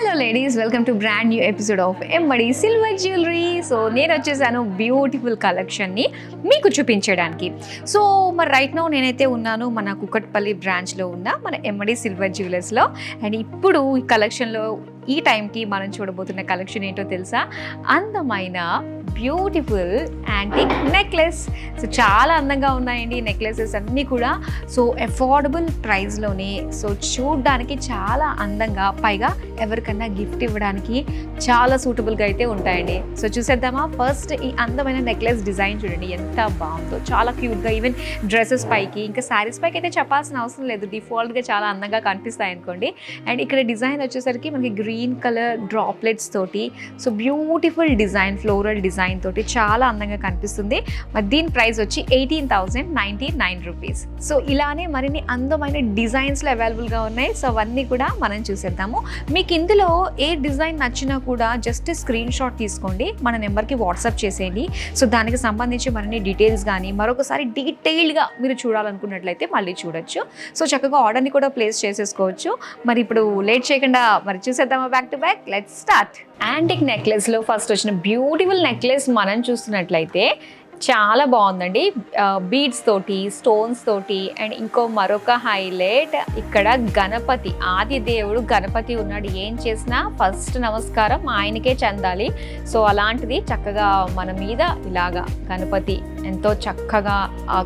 Hello ladies, welcome to brand new episode of Emmadi silver jewellery. So నేను వచ్చేసాను beautiful కలెక్షన్ని మీకు చూపించడానికి. సో మరి రైట్ నౌ నేనైతే ఉన్నాను మన కుకట్పల్లి బ్రాంచ్లో ఉన్న మన ఎమ్మడి సిల్వర్ జ్యువెలర్స్లో. అండ్ ఇప్పుడు ఈ కలెక్షన్లో ఈ టైంకి మనం చూడబోతున్న కలెక్షన్ ఏంటో తెలుసా? అందమైన బ్యూటిఫుల్ యాంటిక్ నెక్లెస్. సో చాలా అందంగా ఉన్నాయండి నెక్లెసెస్ అన్నీ కూడా. సో అఫోర్డబుల్ ప్రైస్లోనే, సో చూడడానికి చాలా అందంగా, పైగా ఎవరికన్నా గిఫ్ట్ ఇవ్వడానికి చాలా సూటబుల్గా అయితే ఉంటాయండి. సో చూసేద్దామా? ఫస్ట్ ఈ అందమైన నెక్లెస్ డిజైన్ చూడండి ఎంత బాగుందో, చాలా క్యూట్గా. ఈవెన్ డ్రెస్సెస్ పైకి, ఇంకా శారీస్ పైకి అయితే చెప్పాల్సిన అవసరం లేదు, డిఫాల్ట్గా చాలా అందంగా కనిపిస్తాయి అనుకోండి. అండ్ ఇక్కడ డిజైన్ వచ్చేసరికి మనకి గ్రీన్ కలర్ డ్రాప్లెట్స్ తోటి, so beautiful design, floral design తోటి చాలా అందంగా కనిపిస్తుంది. మరి దీని ప్రైస్ వచ్చి 18,099 రూపీస్. సో ఇలానే మరిన్ని అందమైన డిజైన్స్లో అవైలబుల్గా ఉన్నాయి. సో అవన్నీ కూడా మనం చూసేద్దాము. మీకు ఇందులో ఏ డిజైన్ నచ్చినా కూడా జస్ట్ స్క్రీన్ షాట్ తీసుకోండి, మన నెంబర్కి వాట్సాప్ చేసేయండి. సో దానికి సంబంధించి మరిన్ని డీటెయిల్స్ కానీ మరొకసారి డీటెయిల్డ్గా మీరు చూడాలనుకున్నట్లయితే మళ్ళీ చూడొచ్చు. సో చక్కగా ఆర్డర్ని కూడా ప్లేస్ చేసేసుకోవచ్చు. మరి ఇప్పుడు లేట్ చేయకుండా మరి చూసేద్దామా? Back to back, let's start. Antique నెక్లెస్లో ఫస్ట్ వచ్చిన బ్యూటిఫుల్ నెక్లెస్ మనం చూస్తున్నట్లయితే చాలా బాగుందండి. బీడ్స్ తోటి, స్టోన్స్ తోటి. అండ్ మరొక హైలైట్, ఇక్కడ గణపతి, ఆది దేవుడు గణపతి ఉన్నాడు. ఏం చేసినా ఫస్ట్ నమస్కారం ఆయనకే చెందాలి. సో అలాంటిది చక్కగా మన మీద ఇలాగా గణపతి ఎంతో చక్కగా,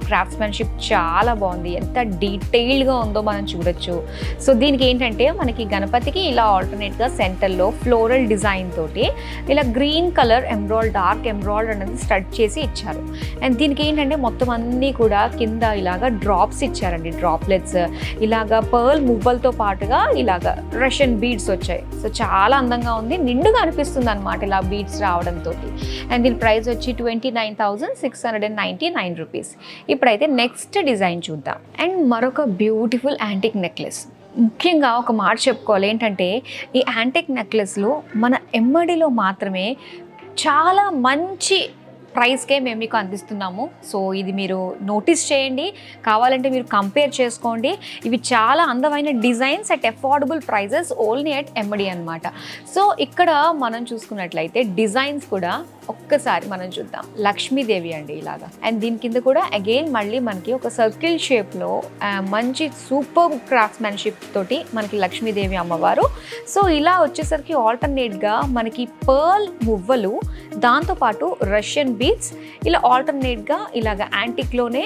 క్రాఫ్ట్స్మెన్షిప్ చాలా బాగుంది, ఎంత డీటెయిల్డ్గా ఉందో మనం చూడొచ్చు. సో దీనికి ఏంటంటే మనకి గణపతికి ఇలా ఆల్టర్నేట్గా సెంటర్లో ఫ్లోరల్ డిజైన్ తోటి ఇలా green colour emerald, dark emerald అనేది స్టడ్ చేసి ఇచ్చారు. అండ్ దీనికి ఏంటంటే మొత్తం అన్నీ కూడా కింద ఇలాగా డ్రాప్స్ ఇచ్చారండి, డ్రాప్లెట్స్. ఇలాగా పర్ల్ మువ్వలతో పాటుగా ఇలాగా రష్యన్ బీడ్స్ వచ్చాయి. సో చాలా అందంగా ఉంది, నిండుగా అనిపిస్తుంది అనమాట ఇలా బీడ్స్ రావడంతో. అండ్ దీని ప్రైస్ వచ్చి 29,699 రూపీస్. ఇప్పుడైతే నెక్స్ట్ డిజైన్ చూద్దాం. అండ్ మరొక బ్యూటిఫుల్ యాంటిక్ నెక్లెస్. ముఖ్యంగా ఒక మాట చెప్పుకోవాలి ఏంటంటే, ఈ యాంటిక్ నెక్లెస్లో మన ఎమ్మడిలో మాత్రమే చాలా మంచి ప్రైస్కే మేము మీకు అందిస్తున్నాము. సో ఇది మీరు నోటీస్ చేయండి, కావాలంటే మీరు కంపేర్ చేసుకోండి. ఇవి చాలా అందమైన designs at affordable prices only at Emmadi అనమాట. సో ఇక్కడ మనం చూసుకున్నట్లయితే డిజైన్స్ కూడా ఒక్కసారి మనం చూద్దాం. లక్ష్మీదేవి అండి ఇలాగా. అండ్ దీని కింద కూడా అగైన్ మళ్ళీ మనకి ఒక సర్కిల్ షేప్లో మంచి సూపర్ క్రాఫ్ట్స్మెన్షిప్ తోటి మనకి లక్ష్మీదేవి అమ్మవారు. సో ఇలా వచ్చేసరికి ఆల్టర్నేట్గా మనకి పర్ల్ మువ్వలు, దాంతోపాటు రష్యన్ బీడ్స్, ఇలా ఆల్టర్నేట్గా ఇలాగ యాంటిక్లోనే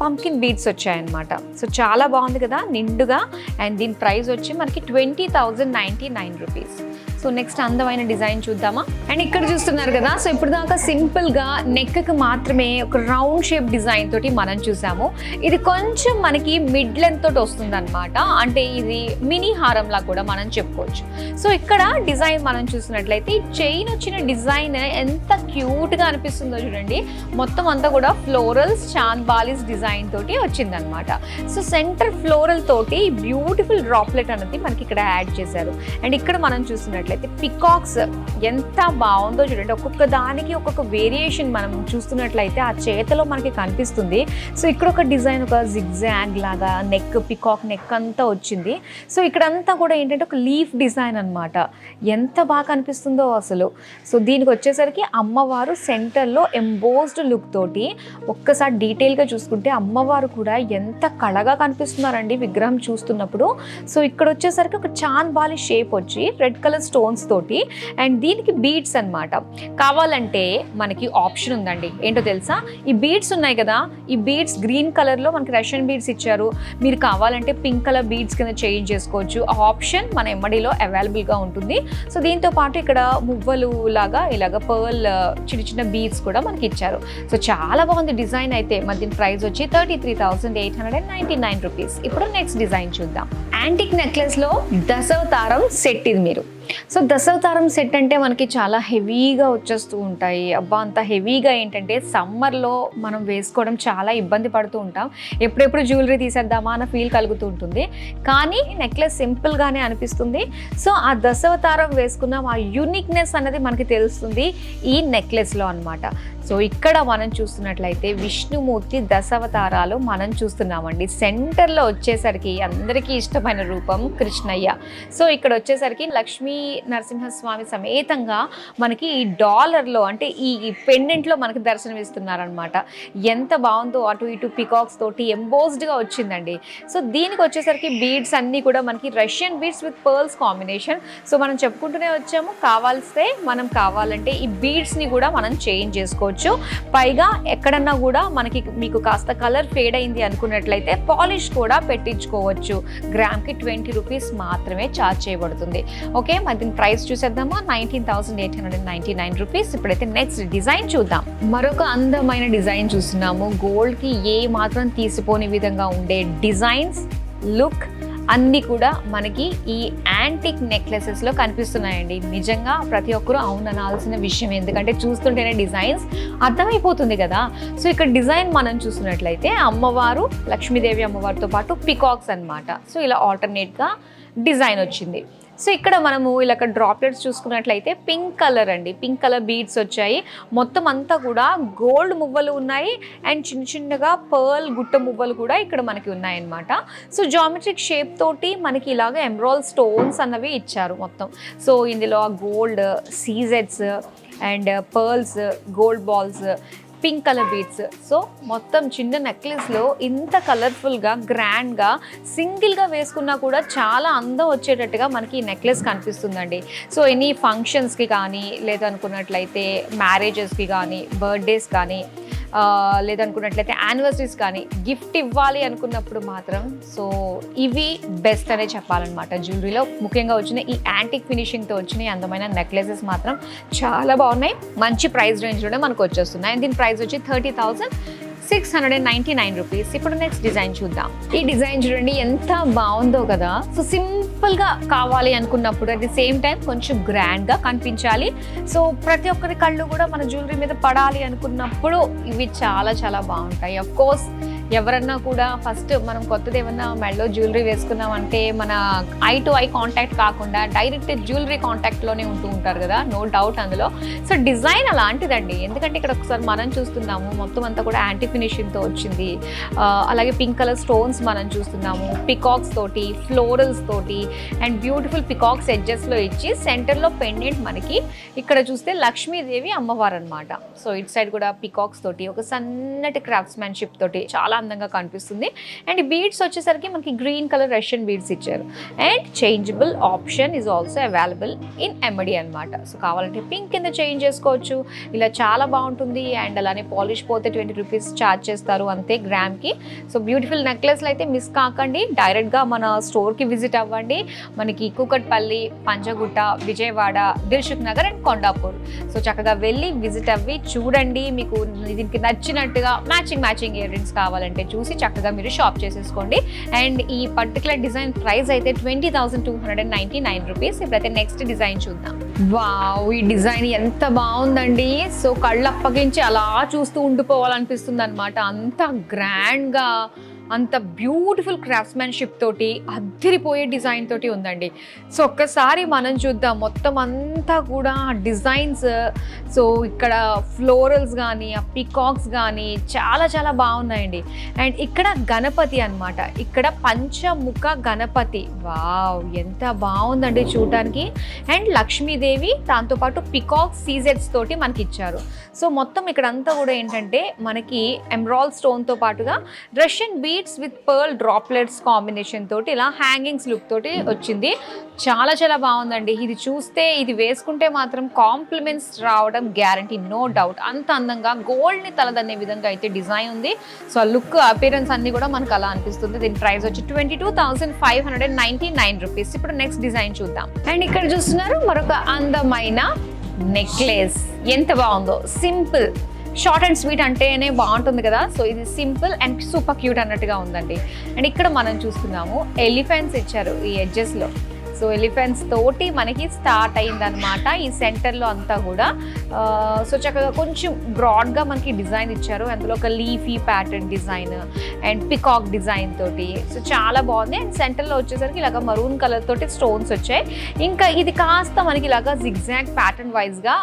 పంకిన్ బీడ్స్ వచ్చాయన్నమాట. సో చాలా బాగుంది కదా, నిండుగా. అండ్ దీని ప్రైస్ వచ్చి మనకి 20,099 రూపీస్. సో నెక్స్ట్ అందమైన డిజైన్ చూద్దామా? అండ్ ఇక్కడ చూస్తున్నారు కదా, సో ఇప్పుడు దాకా సింపుల్గా నెక్కి మాత్రమే ఒక రౌండ్ షేప్ డిజైన్ తోటి మనం చూసాము. ఇది కొంచెం మనకి మిడ్ లెంత్ తోటి వస్తుంది అనమాట, అంటే ఇది మినీ హారంలా కూడా మనం చెప్పుకోవచ్చు. సో ఇక్కడ డిజైన్ మనం చూసినట్లయితే చైన్ వచ్చిన డిజైన్ ఎంత క్యూట్గా అనిపిస్తుందో చూడండి. మొత్తం అంతా కూడా ఫ్లోరల్స్, చాంద్ బాలీస్ డిజైన్ తోటి వచ్చిందనమాట. సో సెంటర్ ఫ్లోరల్ తోటి బ్యూటిఫుల్ డ్రాప్లెట్ అనేది మనకి ఇక్కడ యాడ్ చేశారు. అండ్ ఇక్కడ మనం చూసినట్లయితే పికాక్స్ ఎంత బాగుందో చూడండి. ఒక్కొక్క దానికి ఒక్కొక్క వేరియేషన్ మనం చూస్తున్నట్లయితే ఆ చేతిలో మనకి కనిపిస్తుంది. సో ఇక్కడ ఒక డిజైన్, ఒక జిగ్జాగ్ లాగా నెక్, పికాక్ నెక్ అంతా వచ్చింది. సో ఇక్కడంతా కూడా ఏంటంటే ఒక లీఫ్ డిజైన్ అనమాట. ఎంత బాగా కనిపిస్తుందో అసలు. సో దీనికి వచ్చేసరికి అమ్మవారు సెంటర్లో ఎంబోస్డ్ లుక్ తోటి, ఒక్కసారి డీటెయిల్గా చూసుకుంటే అమ్మవారు కూడా ఎంత కళగా కనిపిస్తున్నారండి విగ్రహం చూస్తున్నప్పుడు. సో ఇక్కడ వచ్చేసరికి ఒక చాంద్ బాలి షేప్ వచ్చి రెడ్ కలర్ స్టోన్స్ తోటి, అండ్ దీనికి బీడ్స్ అన్నమాట. కావాలంటే మనకి ఆప్షన్ ఉందండి, ఏంటో తెలుసా? ఈ బీడ్స్ ఉన్నాయి కదా, ఈ బీడ్స్ గ్రీన్ కలర్లో మనకి రష్యన్ బీడ్స్ ఇచ్చారు. మీరు కావాలంటే పింక్ కలర్ బీడ్స్ కింద చేంజ్ చేసుకోవచ్చు. ఆ ఆప్షన్ మన ఎమ్మడిలో అవైలబుల్గా ఉంటుంది. సో దీంతో పాటు ఇక్కడ మువ్వలు లాగా ఇలాగ పర్ల్ చిన్న చిన్న బీడ్స్ కూడా మనకి ఇచ్చారు. సో చాలా బాగుంది డిజైన్ అయితే. మరి దీని ప్రైస్ వచ్చి 33,899 రూపీస్. ఇప్పుడు నెక్స్ట్ డిజైన్ చూద్దాం. యాంటిక్ నెక్లెస్లో దశావతారం సెట్ ఇది మీరు. సో దశావతారం సెట్ అంటే మనకి చాలా హెవీగా వచ్చేస్తూ ఉంటాయి. అబ్బా అంత హెవీగా ఏంటంటే సమ్మర్లో మనం వేసుకోవడం చాలా ఇబ్బంది పడుతూ ఉంటాం. ఎప్పుడెప్పుడు జ్యువెలరీ తీసేద్దామా అన్న ఫీల్ కలుగుతూ ఉంటుంది. కానీ నెక్లెస్ సింపుల్గానే అనిపిస్తుంది. సో ఆ దశావతారం వేసుకున్న ఆ యూనిక్నెస్ అనేది మనకి తెలుస్తుంది ఈ నెక్లెస్లో అనమాట. సో ఇక్కడ మనం చూస్తున్నట్లయితే విష్ణుమూర్తి దశావతారాలు మనం చూస్తున్నామండి. సెంటర్లో వచ్చేసరికి అందరికీ ఇష్టమైన రూపం కృష్ణయ్య. సో ఇక్కడ వచ్చేసరికి లక్ష్మీ నరసింహస్వామి సమేతంగా మనకి ఈ డాలర్లో అంటే ఈ పెండెంట్లో మనకి దర్శనం ఇస్తున్నారనమాట. ఎంత బాగుందో, అటు ఇటు పికాక్స్ తోటి ఎంబోస్డ్గా వచ్చిందండి. సో దీనికి వచ్చేసరికి బీడ్స్ అన్నీ కూడా మనకి Russian beads with pearls combination. So మనం చెప్పుకుంటూనే వచ్చాము, కావాలంటే ఈ బీడ్స్ని కూడా మనం చేంజ్ చేసుకోవచ్చు. పైగా ఎక్కడన్నా కూడా మీకు కాస్త కలర్ ఫేడ్ అయింది అనుకున్నట్లయితే పాలిష్ కూడా పెట్టించుకోవచ్చు. గ్రామ్కి 20 రూపీస్ మాత్రమే ఛార్జ్ చేయబడుతుంది. ఓకే, మరి దీని ప్రైస్ చూసేద్దామా, 19,899 రూపీస్. ఇప్పుడైతే నెక్స్ట్ డిజైన్ చూద్దాం. మరొక అందమైన డిజైన్ చూస్తున్నాము. గోల్డ్కి ఏ మాత్రం తీసిపోని విధంగా ఉండే డిజైన్స్, లుక్ అన్నీ కూడా మనకి ఈ యాంటిక్ నెక్లెసెస్లో కనిపిస్తున్నాయండి. నిజంగా ప్రతి ఒక్కరూ అవుననాల్సిన విషయం, ఎందుకంటే చూస్తుంటేనే డిజైన్స్ అర్థమైపోతుంది కదా. సో ఇక్కడ డిజైన్ మనం చూస్తున్నట్లయితే అమ్మవారు, లక్ష్మీదేవి అమ్మవారితో పాటు పికాక్స్ అన్నమాట. సో ఇలా ఆల్టర్నేట్గా డిజైన్ వచ్చింది. సో ఇక్కడ మనము ఇలా డ్రాప్లెట్స్ చూసుకున్నట్లయితే పింక్ కలర్ అండి, పింక్ కలర్ బీడ్స్ వచ్చాయి. మొత్తం అంతా కూడా గోల్డ్ మువ్వలు ఉన్నాయి అండ్ చిన్న చిన్నగా పర్ల్ గుట్ట మువ్వలు కూడా ఇక్కడ మనకి ఉన్నాయన్నమాట. సో జామెట్రిక్ షేప్ తోటి మనకి ఇలాగ ఎమరాల్డ్ స్టోన్స్ అన్నవి ఇచ్చారు మొత్తం. సో ఇందులో గోల్డ్ సీజెట్స్ and pearls, gold balls, pink colour beads. So మొత్తం చిన్న నెక్లెస్లో ఇంత కలర్ఫుల్గా గ్రాండ్గా సింగిల్గా వేసుకున్నా కూడా చాలా అందం వచ్చేటట్టుగా మనకి ఈ నెక్లెస్ కనిపిస్తుందండి. సో ఎనీ ఫంక్షన్స్కి కానీ, లేదనుకున్నట్లయితే మ్యారేజెస్కి కానీ, బర్త్డేస్ కానీ, లేదనుకున్నట్లయితే యానివర్సరీస్ కానీ గిఫ్ట్ ఇవ్వాలి అనుకున్నప్పుడు మాత్రం సో ఇవి బెస్ట్ అనే చెప్పాలన్నమాట. జ్యువెలరీలో ముఖ్యంగా వచ్చిన ఈ యాంటిక్ ఫినిషింగ్తో వచ్చిన అందమైన నెక్లెసెస్ మాత్రం చాలా బాగున్నాయి. మంచి ప్రైస్ రేంజ్లోనే మనకు వచ్చేస్తున్నాయి. దీని ప్రైస్ వచ్చి 30,699 రూపీస్. ఇప్పుడు నెక్స్ట్ డిజైన్ చూద్దాం. ఈ డిజైన్ చూడండి ఎంత బాగుందో కదా. సో సింపుల్గా కావాలి అనుకున్నప్పుడు అట్ ది సేమ్ టైం కొంచెం గ్రాండ్గా కనిపించాలి. సో ప్రతి ఒక్కరి కళ్ళు కూడా మన జ్యువెలరీ మీద పడాలి అనుకున్నప్పుడు ఇవి చాలా చాలా బాగుంటాయి. అఫ్ కోర్స్ ఎవరన్నా కూడా ఫస్ట్ మనం కొత్తది ఏమన్నా మెడలో జ్యువెలరీ వేసుకున్నామంటే మన ఐ టు ఐ కాంటాక్ట్ కాకుండా డైరెక్ట్ జ్యువెలరీ కాంటాక్ట్లోనే ఉంటూ ఉంటారు కదా, నో డౌట్ అందులో. సో డిజైన్ అలాంటిదండి, ఎందుకంటే ఇక్కడ ఒకసారి మనం చూస్తున్నాము మొత్తం అంతా కూడా యాంటీ ఫినిషింగ్తో వచ్చింది. అలాగే పింక్ కలర్ స్టోన్స్ మనం చూస్తున్నాము, పికాక్స్ తోటి, ఫ్లోరల్స్ తోటి అండ్ బ్యూటిఫుల్ పికాక్స్ ఎడ్జెస్లో ఇచ్చి సెంటర్లో పెండెంట్ మనకి ఇక్కడ చూస్తే లక్ష్మీదేవి అమ్మవారు అనమాట. సో ఇటు సైడ్ కూడా పికాక్స్ తోటి ఒక సన్నటి క్రాఫ్ట్స్మెన్షిప్ తోటి చాలా అందంగా కనిపిస్తుంది. అండ్ బీడ్స్ వచ్చేసరికి మనకి గ్రీన్ కలర్ రష్యన్ బీడ్స్ ఇచ్చారు and changeable option is also available in MD అనమాట. సో కావాలంటే పింక్ కింద చేంజ్ చేసుకోవచ్చు. ఇలా చాలా బాగుంటుంది. అండ్ అలానే పాలిష్ పోతే 20 రూపీస్ ఛార్జ్ చేస్తారు అంతే గ్రామ్కి. సో బ్యూటిఫుల్ నెక్లెస్లు అయితే మిస్ కాకండి, డైరెక్ట్గా మన స్టోర్కి విజిట్ అవ్వండి. మనకి Kukatpally, Panjagutta, Vijayawada, Dilsukhnagar and Kondapur. So చక్కగా వెళ్ళి విజిట్ అవ్వి చూడండి. మీకు దీనికి నచ్చినట్టుగా మ్యాచింగ్ ఇయర్ రింగ్స్ కావాలంటే చూసి చక్కగా మీరు షాప్ చేసేసుకోండి. అండ్ ఈ పర్టికులర్ డిజైన్ ప్రైస్ అయితే 20,299 రూపీస్. ఇప్పుడైతే నెక్స్ట్ డిజైన్ చూద్దాం. వావ్, ఈ డిజైన్ ఎంత బాగుందండి. సో కళ్ళు అప్పగించి అలా చూస్తూ ఉండిపోవాలనిపిస్తుంది అనమాట. అంత గ్రాండ్గా, అంత బ్యూటిఫుల్ క్రాఫ్ట్స్మెన్షిప్ తోటి అద్దిరిపోయే డిజైన్ తోటి ఉందండి. సో ఒక్కసారి మనం చూద్దాం మొత్తం అంతా కూడా డిజైన్స్. సో ఇక్కడ ఫ్లోరల్స్ కానీ, ఆ పికాక్స్ కానీ చాలా చాలా బాగున్నాయండి. అండ్ ఇక్కడ గణపతి అన్నమాట, ఇక్కడ పంచముఖ గణపతి. వావ్, ఎంత బాగుందండి చూడటానికి. అండ్ లక్ష్మీదేవి, దాంతోపాటు పికాక్స్ సీజెట్స్ తోటి మనకి ఇచ్చారు. సో మొత్తం ఇక్కడంతా కూడా ఏంటంటే మనకి ఎమరాల్డ్ స్టోన్తో పాటుగా Russian beads with pearl droplets combination తోటి ఇలా హ్యాంగింగ్స్ లుక్ తోటి వచ్చింది. చాలా చాలా బాగుందండి. ఇది చూస్తే, ఇది వేసుకుంటే మాత్రం కాంప్లిమెంట్స్ రావడం గ్యారంటీ, నో డౌట్. అంత అందంగా గోల్డ్ని తలదన్నే విధంగా అయితే డిజైన్ ఉంది. సో ఆ లుక్, అపియరెన్స్ అన్ని కూడా మనకు అలా అనిపిస్తుంది. దీని ప్రైస్ వచ్చి 22,599 రూపీస్. ఇప్పుడు నెక్స్ట్ డిజైన్ చూద్దాం. అండ్ ఇక్కడ చూస్తున్నారు మరొక అందమైన నెక్లెస్. ఎంత బాగుందో, సింపుల్, షార్ట్ అండ్ స్వీట్ అంటేనే బాగుంటుంది కదా. సో ఇది సింపుల్ అండ్ సూపర్ క్యూట్ అన్నట్టుగా ఉందండి. అండ్ ఇక్కడ మనం చూస్తున్నాము ఎలిఫెంట్స్ ఇచ్చారు ఈ ఎడ్జెస్లో. సో సో ఎలిఫెంట్స్ తోటి మనకి స్టార్ట్ అయిందనమాట ఈ సెంటర్లో అంతా కూడా. సో చక్కగా కొంచెం బ్రాడ్గా మనకి డిజైన్ ఇచ్చారు, అందులో ఒక leafy pattern design and peacock design తోటి. సో చాలా బాగుంది. అండ్ సెంటర్లో వచ్చేసరికి ఇలాగ మరూన్ కలర్ తోటి స్టోన్స్ వచ్చాయి. ఇంకా ఇది కాస్త మనకి ఇలాగా జిగ్జాగ్ ప్యాటర్న్ వైజ్గా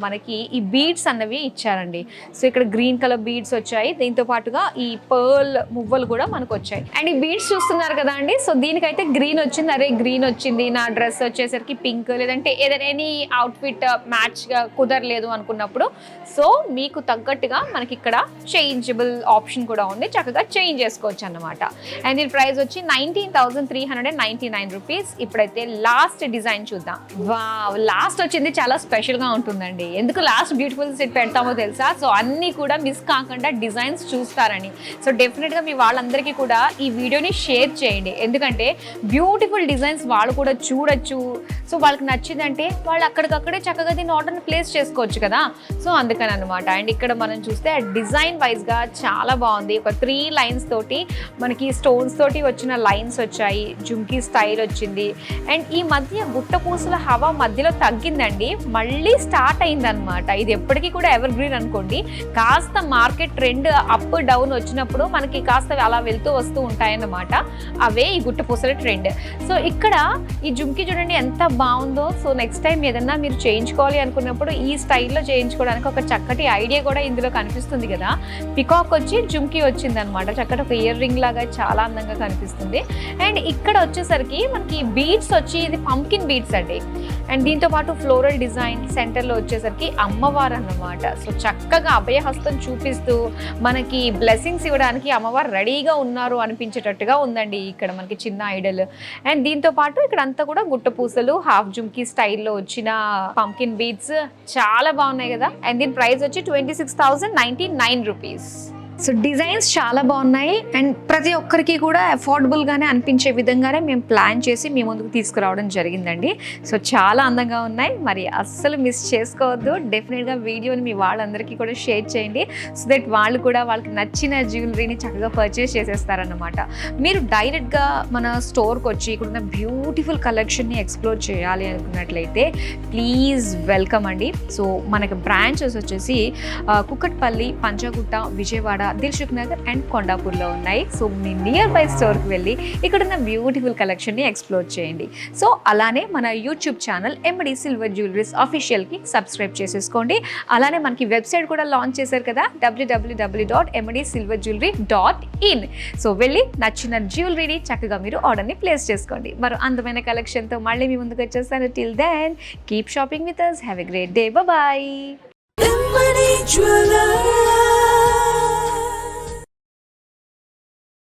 మనకి ఈ బీడ్స్ అన్నవి ఇచ్చారండి. సో ఇక్కడ గ్రీన్ కలర్ బీడ్స్ వచ్చాయి, దీంతో పాటుగా ఈ పర్ల్ మువ్వలు కూడా మనకు వచ్చాయి. అండ్ ఈ బీడ్స్ చూస్తున్నారు కదా అండి, సో దీనికైతే గ్రీన్ వచ్చింది. అరే గ్రీన్ వచ్చింది, నా డ్రెస్ వచ్చేసరికి పింక్, లేదంటే ఏదైనా ఎనీ అవుట్ఫిట్ మ్యాచ్గా కుదరలేదు అనుకున్నప్పుడు సో మీకు తగ్గట్టుగా మనకి ఇక్కడ చేంజబుల్ ఆప్షన్ కూడా ఉంది, చక్కగా చేంజ్ చేసుకోవచ్చు అన్నమాట. అండ్ దీని ప్రైస్ వచ్చి 19,399 రూపీస్. ఇప్పుడైతే లాస్ట్ డిజైన్ చూద్దాం. లాస్ట్ వచ్చింది చాలా స్పెషల్గా ఉంటుందండి. ఎందుకు లాస్ట్ బ్యూటిఫుల్ సెట్ పెడతామో తెలుసా? సో అన్నీ కూడా మిస్ కాకుండా డిజైన్స్ చూస్తారని. సో డెఫినెట్గా మీ వాళ్ళందరికీ కూడా ఈ వీడియోని షేర్ చేయండి, ఎందుకంటే బ్యూటిఫుల్ డిజైన్స్ వాళ్ళు కూడా చూడొచ్చు. సో వాళ్ళకి నచ్చిందంటే వాళ్ళు అక్కడికక్కడే చక్కగా దీన్ని ఆర్డర్ని ప్లేస్ చేసుకోవచ్చు కదా. సో అందుకని అనమాట. అండ్ ఇక్కడ మనం చూస్తే డిజైన్ వైజ్గా చాలా బాగుంది. ఒక 3 లైన్స్ తోటి మనకి స్టోన్స్ తోటి వచ్చిన లైన్స్ వచ్చాయి, జుంకీ స్టైల్ వచ్చింది. అండ్ ఈ మధ్య గుట్టపూసల హవా మధ్యలో తగ్గిందండి, మళ్ళీ స్టార్ట్ అయిందనమాట. ఇది ఎప్పటికీ కూడా ఎవర్ గ్రీన్ అనుకోండి. కాస్త మార్కెట్ ట్రెండ్ అప్ డౌన్ వచ్చినప్పుడు మనకి కాస్త అలా వెళ్తూ వస్తూ ఉంటాయన్నమాట. అవే ఈ గుట్టపూసల ట్రెండ్. సో ఇక్కడ ఈ జుంకీ చూడండి ఎంత బాగుందో. సో నెక్స్ట్ టైం ఏదన్నా మీరు చేయించుకోవాలి అనుకున్నప్పుడు ఈ స్టైల్లో చేయించుకోవడానికి ఒక చక్కటి ఐడియా కూడా ఇందులో కనిపిస్తుంది కదా. పికాక్ వచ్చి జుంకీ వచ్చింది అనమాట, చక్కటి ఒక ఇయర్ రింగ్ లాగా చాలా అందంగా కనిపిస్తుంది. అండ్ ఇక్కడ వచ్చేసరికి మనకి బీడ్స్ వచ్చి ఇది పంకిన్ బీడ్స్ అండి. అండ్ దీంతో పాటు ఫ్లోరల్ డిజైన్, సెంటర్లో వచ్చేసరికి అమ్మవారు అన్నమాట. సో చక్కగా అభయహస్తం చూపిస్తూ మనకి బ్లెస్సింగ్స్ ఇవ్వడానికి అమ్మవారు రెడీగా ఉన్నారు అనిపించేటట్టుగా ఉందండి ఇక్కడ మనకి చిన్న ఐడల్. అండ్ దీంతో పాటు ఇక్కడ అంతా కూడా గుట్ట పూసలు, హాఫ్ జుంకీ స్టైల్లో వచ్చిన పంకిన్ బీడ్స్ చాలా బాగున్నాయి కదా. అండ్ దీని ప్రైస్ వచ్చి 26,099 రూపీస్. సో డిజైన్స్ చాలా బాగున్నాయి అండ్ ప్రతి ఒక్కరికి కూడా అఫోర్డబుల్గానే అనిపించే విధంగానే మేము ప్లాన్ చేసి మీ ముందుకు తీసుకురావడం జరిగిందండి. సో చాలా అందంగా ఉన్నాయి, మరి అస్సలు మిస్ చేసుకోవద్దు. డెఫినెట్గా వీడియోని మీ వాళ్ళందరికీ కూడా షేర్ చేయండి, సో దట్ వాళ్ళు కూడా వాళ్ళకి నచ్చిన జ్యువెలరీని చక్కగా పర్చేస్ చేసేస్తారన్నమాట. మీరు డైరెక్ట్గా మన స్టోర్కి వచ్చి ఇక్కడున్న బ్యూటిఫుల్ కలెక్షన్ని ఎక్స్ప్లోర్ చేయాలి అనుకున్నట్లయితే ప్లీజ్ వెల్కమ్ అండి. సో మనకి బ్రాంచెస్ వచ్చేసి కుక్కట్పల్లి, పంచగుట్ట, విజయవాడ, దిల్సుఖ్ నగర్ అండ్ కొండాపూర్లో ఉన్నాయి. సో మీ నియర్ బై స్టోర్కి వెళ్ళి ఇక్కడున్న బ్యూటిఫుల్ కలెక్షన్ని ఎక్స్ప్లోర్ చేయండి. సో అలానే మన YouTube channel MD silver jewelleries అఫీషియల్కి సబ్స్క్రైబ్ చేసేసుకోండి. అలానే మనకి వెబ్సైట్ కూడా లాంచ్ చేశారు కదా, www.mdsilverjewelry.in. సో వెళ్ళి నచ్చిన జ్యువెలరీని చక్కగా మీరు ఆర్డర్ని ప్లేస్ చేసుకోండి. మరో అందమైన కలెక్షన్తో మళ్ళీ మీ ముందుకు వచ్చేస్తాను. Till then keep shopping with us. Have a great day. Bye.